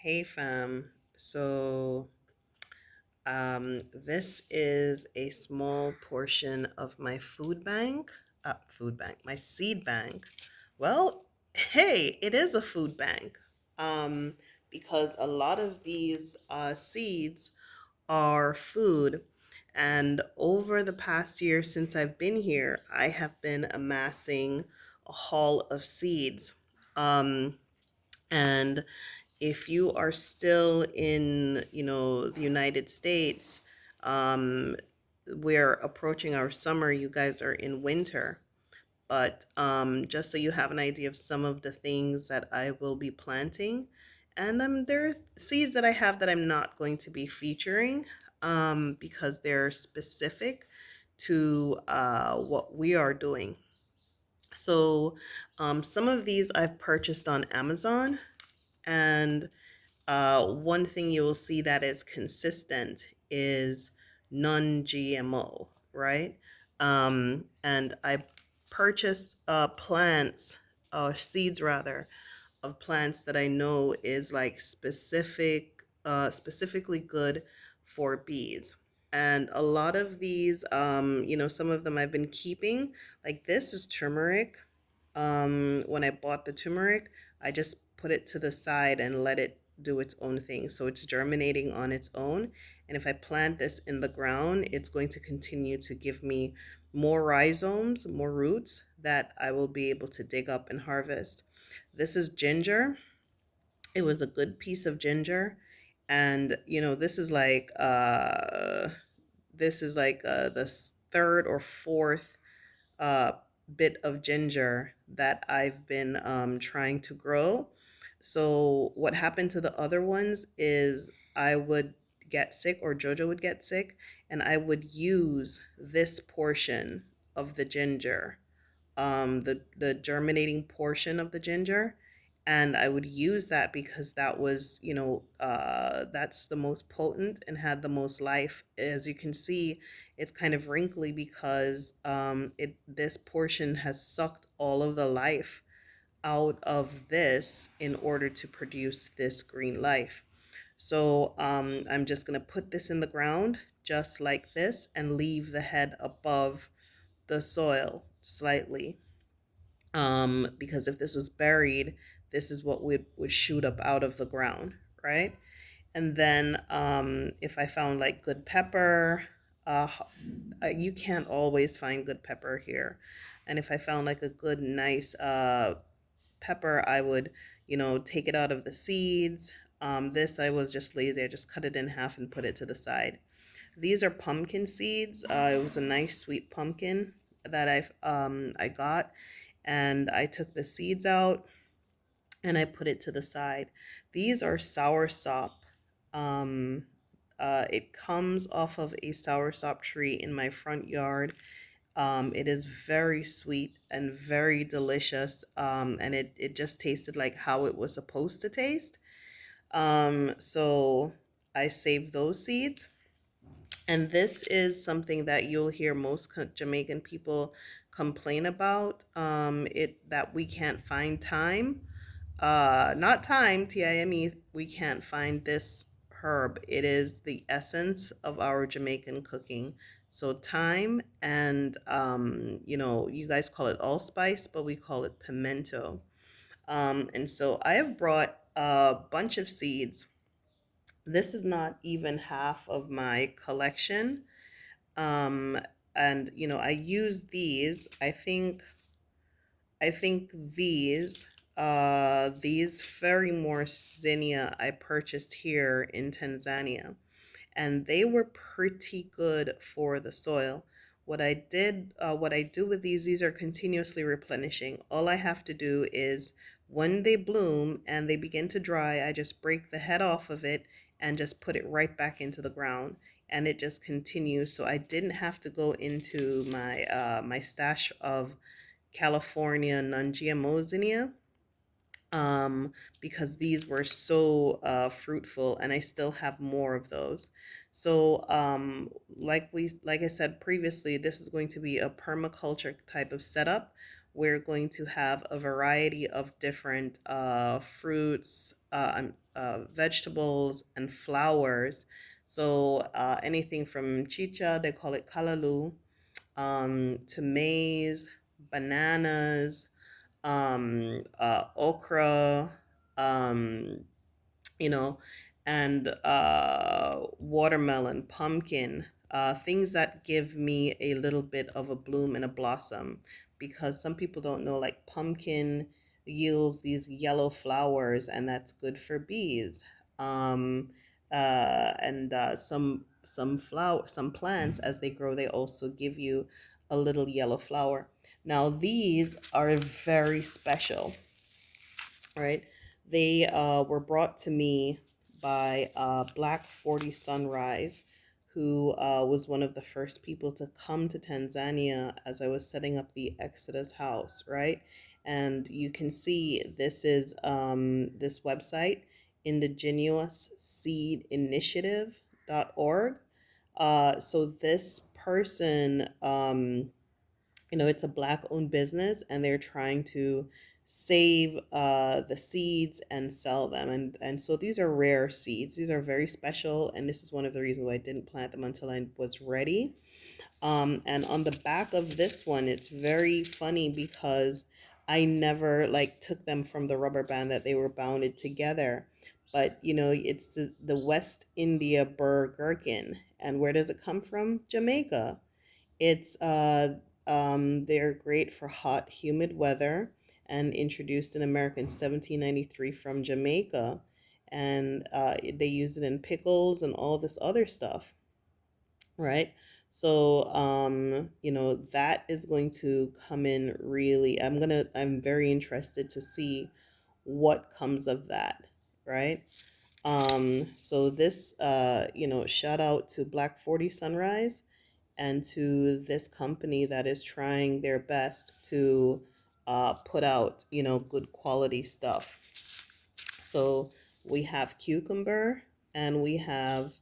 Hey fam. This is a small portion of my my seed bank. Well, hey, it is a food bank. Um, because a lot of these seeds are food. And over the past year since I've been here, I have been amassing a haul of seeds. Um, and if you are still in, the United States, um, we're approaching our summer. You guys are in winter. But just so you have an idea of some of the things that I will be planting, and there are seeds that I have that I'm not going to be featuring because they're specific to what we are doing. So some of these I've purchased on Amazon, and one thing you will see that is consistent is non-GMO, right? And I purchased plants, seeds rather, of plants that I know is like specifically good for bees. And a lot of these, some of them I've been keeping. Like this is turmeric. When I bought the turmeric, I just put it to the side and let it do its own thing. So it's germinating on its own. And if I plant this in the ground, it's going to continue to give me more rhizomes, more roots that I will be able to dig up and harvest. This is ginger. It was a good piece of ginger. And this is like the third or fourth uh, bit of ginger that I've been trying to grow. So what happened to the other ones is I would get sick, or Jojo would get sick, and I would use this portion of the ginger, the germinating portion of the ginger, and I would use that because that was, that's the most potent and had the most life. As you can see, it's kind of wrinkly because it this portion has sucked all of the life out of this in order to produce this green life. So I'm just gonna put this in the ground just like this and leave the head above the soil slightly, because if this was buried, this is what would shoot up out of the ground, right? And then if I found like good pepper, uh, you can't always find good pepper here. And if I found like a good, nice pepper, I would, take it out of the seeds. This I was just lazy. I just cut it in half and put it to the side. These are pumpkin seeds. It was a nice sweet pumpkin that I got, and I took the seeds out and I put it to the side. These are soursop. Um, it comes off of a soursop tree in my front yard. It is very sweet and very delicious, and it just tasted like how it was supposed to taste. So I saved those seeds. And this is something that you'll hear most Jamaican people complain about, it that we can't find thyme. Not thyme, Time. We can't find this herb. It is the essence of our Jamaican cooking. So thyme and you guys call it allspice, but we call it pimento. And so I have brought a bunch of seeds. This is not even half of my collection. Um, and I use these. I think these Fairy Morse Zinnia I purchased here in Tanzania, and they were pretty good for the soil. What I do with these are continuously replenishing. All I have to do is when they bloom and they begin to dry, I just break the head off of it and just put it right back into the ground, and it just continues. So I didn't have to go into my stash of California non-GMO zinnia, because these were so fruitful, and I still have more of those. So like I said previously, this is going to be a permaculture type of setup we're going to have a variety of different fruits, vegetables, and flowers. So anything from chicha, they call it kalalu, to maize, bananas, okra, um, you know, and watermelon, pumpkin, things that give me a little bit of a bloom and a blossom. Because some people don't know, like pumpkin yields these yellow flowers, and that's good for bees. Um, and some plants, as they grow, they also give you a little yellow flower. Now these are very special, right? They were brought to me by Black 40 Sunrise, who was one of the first people to come to Tanzania as I was setting up the Exodus House, right? And you can see this is this website, Indigenous Seed Initiative.org. So this person, it's a black owned business, and they're trying to save the seeds and sell them, and so these are rare seeds. These are very special, and this is one of the reasons why I didn't plant them until I was ready. And on the back of this one, it's very funny because I never like took them from the rubber band that they were bounded together. But it's the West India burr gherkin. And where does it come from? Jamaica. It's they're great for hot, humid weather, and introduced in America in 1793 from Jamaica, and they use it in pickles and all this other stuff, right? So that is going to come in really. I'm very interested to see what comes of that, right? So this, shout out to Black 40 Sunrise and to this company that is trying their best to put out, good quality stuff. So we have cucumber and we have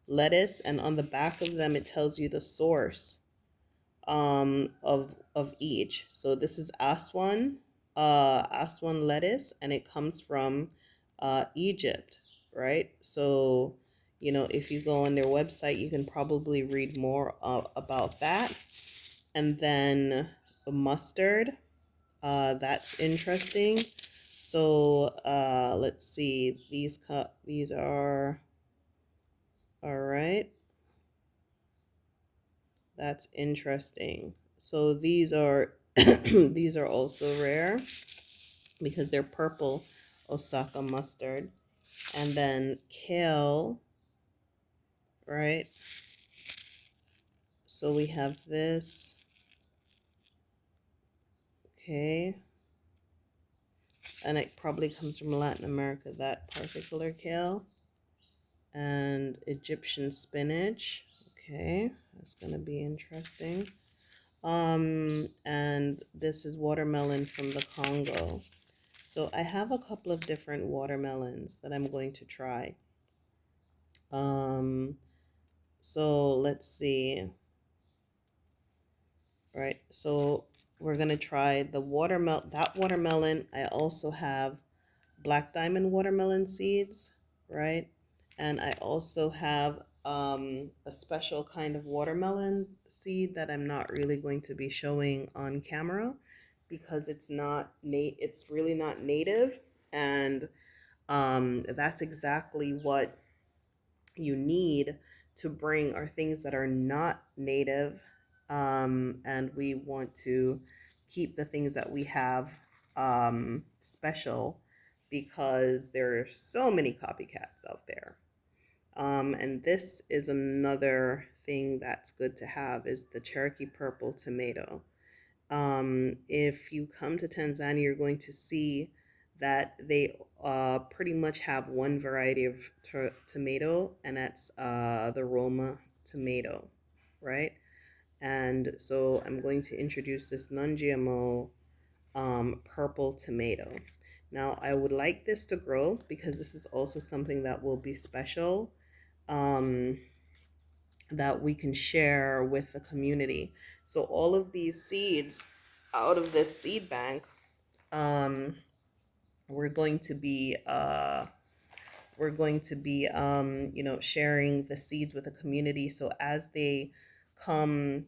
lettuce, and on the back of them, it tells you the source of each. So this is Aswan lettuce, and it comes from Egypt, right? So if you go on their website, you can probably read more about that. And then mustard, that's interesting. So let's see, these are all right. That's interesting. So these are these are also rare because they're purple Osaka mustard. And then kale, right? So we have this. Okay. And it probably comes from Latin America, that particular kale. And Egyptian spinach. Okay, that's gonna be interesting. And this is watermelon from the Congo. So I have a couple of different watermelons that I'm going to try. Um, so let's see. Right, so we're gonna try the watermelon. That watermelon. I also have black diamond watermelon seeds, right? And I also have a special kind of watermelon seed that I'm not really going to be showing on camera because it's really not native, and that's exactly what you need to bring are things that are not native, and we want to keep the things that we have special because there are so many copycats out there. And this is another thing that's good to have is the Cherokee purple tomato. If you come to Tanzania, you're going to see that they pretty much have one variety of tomato, and that's the Roma tomato, right? And so I'm going to introduce this non-GMO purple tomato. Now, I would like this to grow because this is also something that will be special. Um, that we can share with the community. So all of these seeds out of this seed bank, um, we're going to be sharing the seeds with the community. So as they come,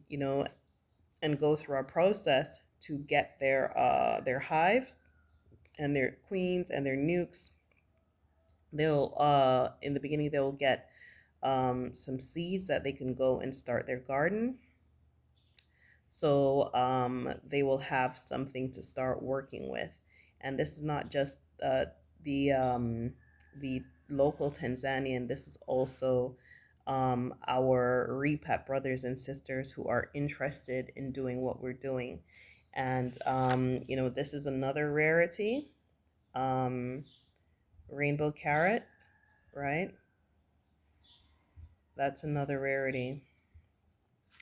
and go through our process to get their hives and their queens and their nukes, they'll in the beginning they'll get some seeds that they can go and start their garden. So they will have something to start working with. And this is not just the the local Tanzanian. This is also our REPAP brothers and sisters who are interested in doing what we're doing. And this is another rarity. Um, Rainbow carrot, right? That's another rarity.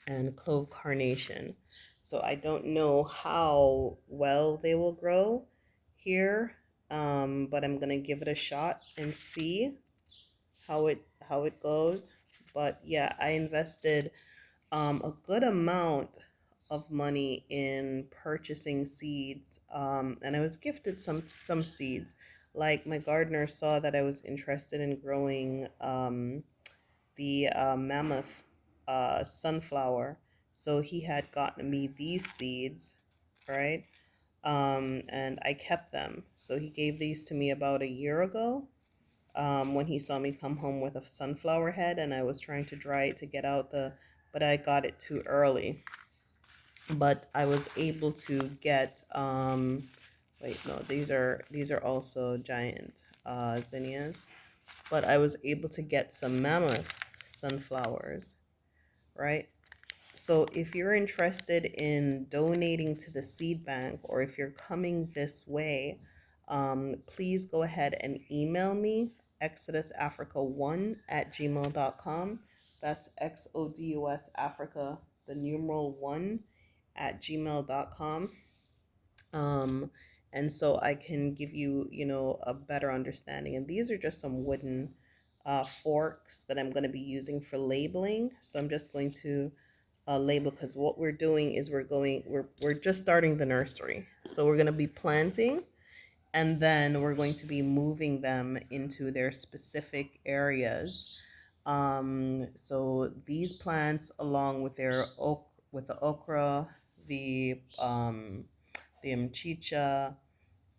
And clove carnation. So I don't know how well they will grow here, but I'm gonna give it a shot and see how it goes. But yeah, I invested a good amount of money in purchasing seeds, and I was gifted some seeds. Like my gardener saw that I was interested in growing the Mammoth Sunflower. So he had gotten me these seeds, right? And I kept them. So he gave these to me about a year ago, when he saw me come home with a sunflower head, and I was trying to dry it to get out but I got it too early. But I was able to get, wait, no, these are also giant zinnias, but I was able to get some mammoth sunflowers, right? So if you're interested in donating to the seed bank, or if you're coming this way, please go ahead and email me, exodusafrica1@gmail.com. That's XODUS Africa, the numeral 1 at gmail.com. Um, and so I can give you, a better understanding. And these are just some wooden forks that I'm going to be using for labeling. So I'm just going to label, because what we're doing is we're just starting the nursery. So we're going to be planting, and then we're going to be moving them into their specific areas. So these plants, along with with the okra, the mchicha,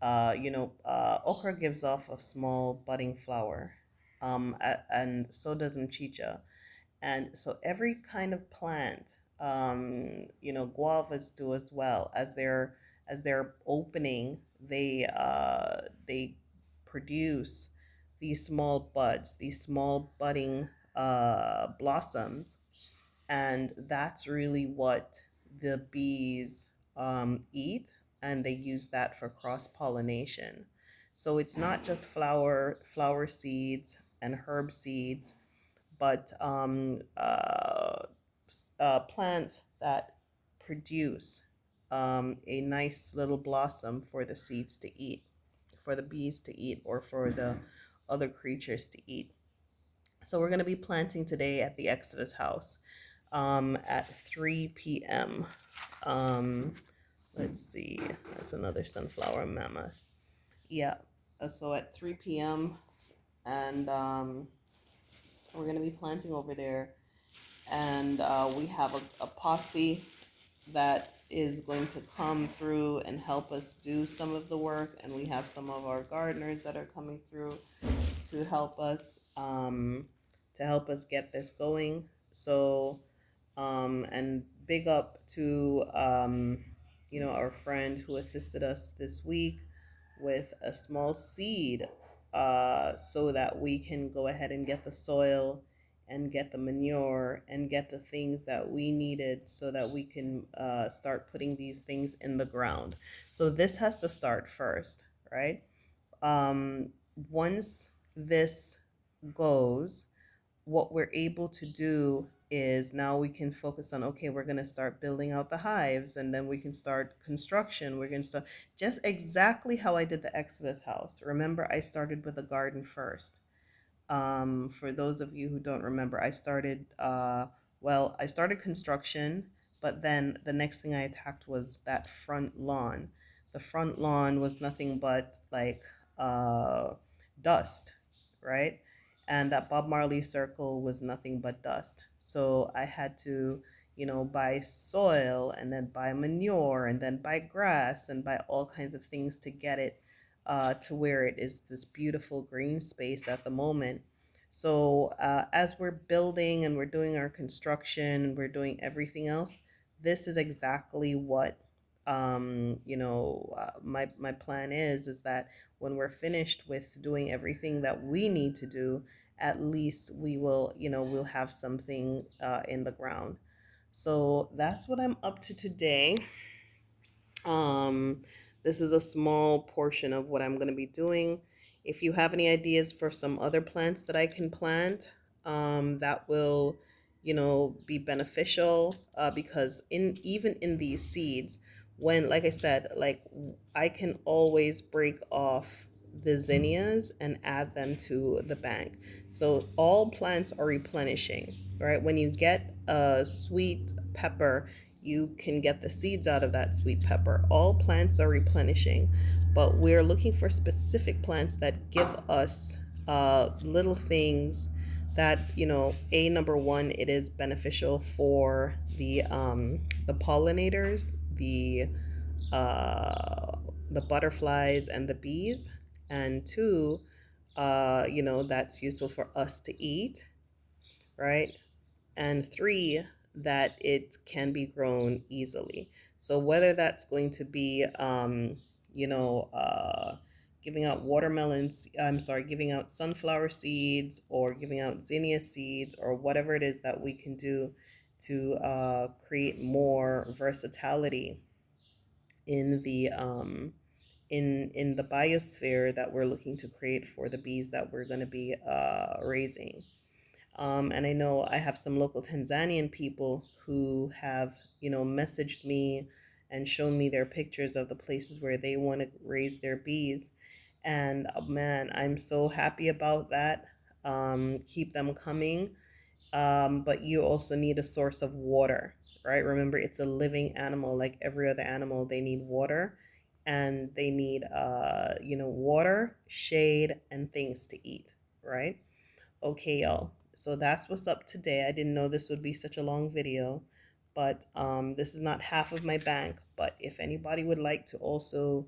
okra gives off a small budding flower, and so does mchicha. And so every kind of plant, guavas do as well. As they're opening, they produce these small buds, these small budding blossoms, and that's really what the bees eat, and they use that for cross pollination. So it's not just flower seeds and herb seeds, but plants that produce a nice little blossom for the seeds to eat, for the bees to eat, or for the other creatures to eat. So we're going to be planting today at the Exodus House at 3 p.m. Let's see, that's another sunflower mammoth. Yeah, so at 3 p.m. and we're going to be planting over there. And we have a posse that is going to come through and help us do some of the work. And we have some of our gardeners that are coming through to help us get this going. So and big up to our friend who assisted us this week with a small seed, so that we can go ahead and get the soil and get the manure and get the things that we needed, so that we can start putting these things in the ground. So this has to start first, right? Um, Once this goes, what we're able to do is now we can focus on, okay, we're going to start building out the hives, and then we can start construction. We're going to start just exactly how I did the Exodus house. Remember, I started with a garden first. For those of you who don't remember, I started construction, But then the next thing I attacked was that front lawn. The front lawn was nothing but like uh, dust, right? And that Bob Marley circle was nothing but dust. So I had to, buy soil and then buy manure and then buy grass and buy all kinds of things to get it to where it is this beautiful green space at the moment. So as we're building and we're doing our construction and we're doing everything else, this is exactly what my plan is that when we're finished with doing everything that we need to do, at least we will, we'll have something in the ground. So that's what I'm up to today. Um, this is a small portion of what I'm going to be doing. If you have any ideas for some other plants that I can plant, that will, be beneficial, because even in these seeds, when, like I said, like I can always break off the zinnias and add them to the bank. So all plants are replenishing, right? When you get a sweet pepper, you can get the seeds out of that sweet pepper. All plants are replenishing, but we're looking for specific plants that give us little things that, number one, it is beneficial for the pollinators, uh, the butterflies and the bees, and two, that's useful for us to eat, right? And three, that it can be grown easily. So whether that's going to be, you know, uh, giving out giving out sunflower seeds or giving out zinnia seeds or whatever it is that we can do to create more versatility in the biosphere that we're looking to create for the bees that we're going to be raising. And I know I have some local Tanzanian people who have, messaged me and shown me their pictures of the places where they want to raise their bees. And man, I'm so happy about that. Keep them coming. But you also need a source of water, right? Remember, it's a living animal like every other animal. They need water and they need, water, shade, and things to eat, right? Okay, y'all. So that's what's up today. I didn't know this would be such a long video, but this is not half of my bank. But if anybody would like to also,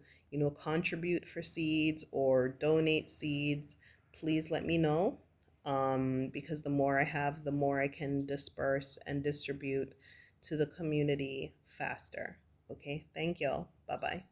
contribute for seeds or donate seeds, please let me know. Because the more I have, the more I can disperse and distribute to the community faster. Okay, thank y'all. Bye bye.